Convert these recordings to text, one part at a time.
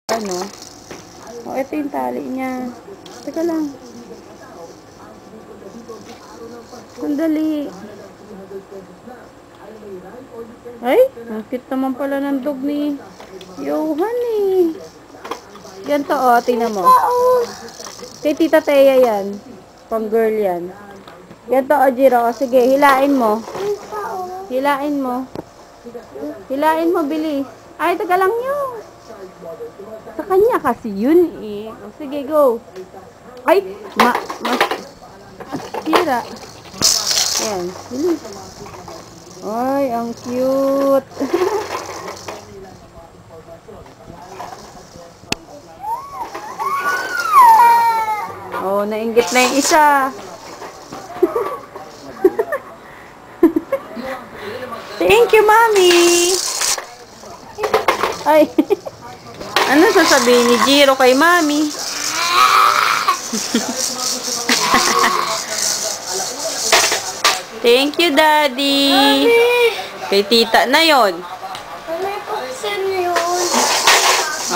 Ano? Oh, ito yung tali niya. Teka lang. Sandali. Ay, ang cute naman pala ng dog ni Johan eh. Yan to, oh, tingnan mo. Kay Tita Teya yan. Pang girl yan. Yan to, Ojiro. Sige, hilain mo. Hilain mo. Hilain mo, bilis. Ay, teka lang yun. Sa kanya kasi yun eh. O, sige, go. Ay, masira. Ayan, bilis. Ay, ang cute. Oh, nainggit na yung isa. Thank you, Mommy. Ay. Ano sasabihin ni Jiro kay Mommy? Thank you, Daddy. Kay Tita na yon.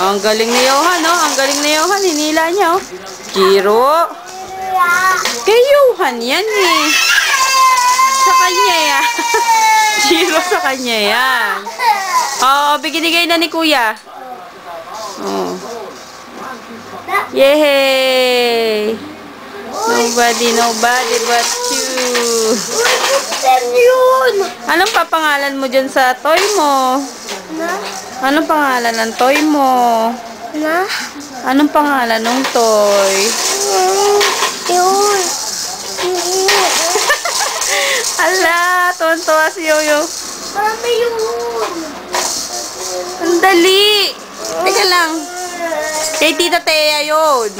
Oh, ang galing ni Johan, oh. Ang galing ni Johan. Hinila niya, oh. Jiro. Kay Johan yan, eh. Sa kanya, yan. Jiro sa kanya, yan. Oh, binigay na ni Kuya. Oh. Yay! Nobody but you. Anong papangalan mo dyan sa toy mo? Anong pangalan ng toy mo? Anong pangalan ng toy? Ala, tuwan-tuwa si Yoyo. Mami yun. Ang dali. Teka lang. Kay Tita Teya yun.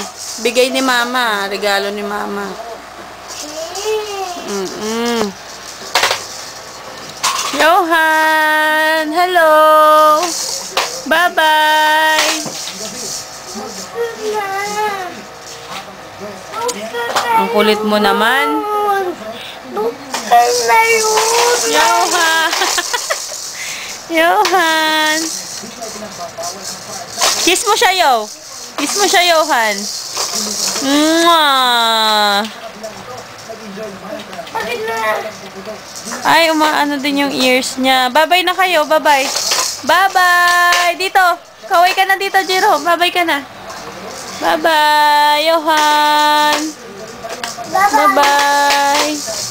Bigay ni Mama. Regalo ni Mama. Johan! Hello! Bye-bye! Ang kulit mo naman. Johan! Johan! Kiss mo siya, Yo! Kiss mo siya, Johan! Mwah! Ay, umaano din yung ears niya. Bye-bye na kayo. Bye-bye. Bye-bye! Dito! Kaway ka na dito, Jiro. Bye-bye ka na. Bye-bye, Johan! Bye-bye!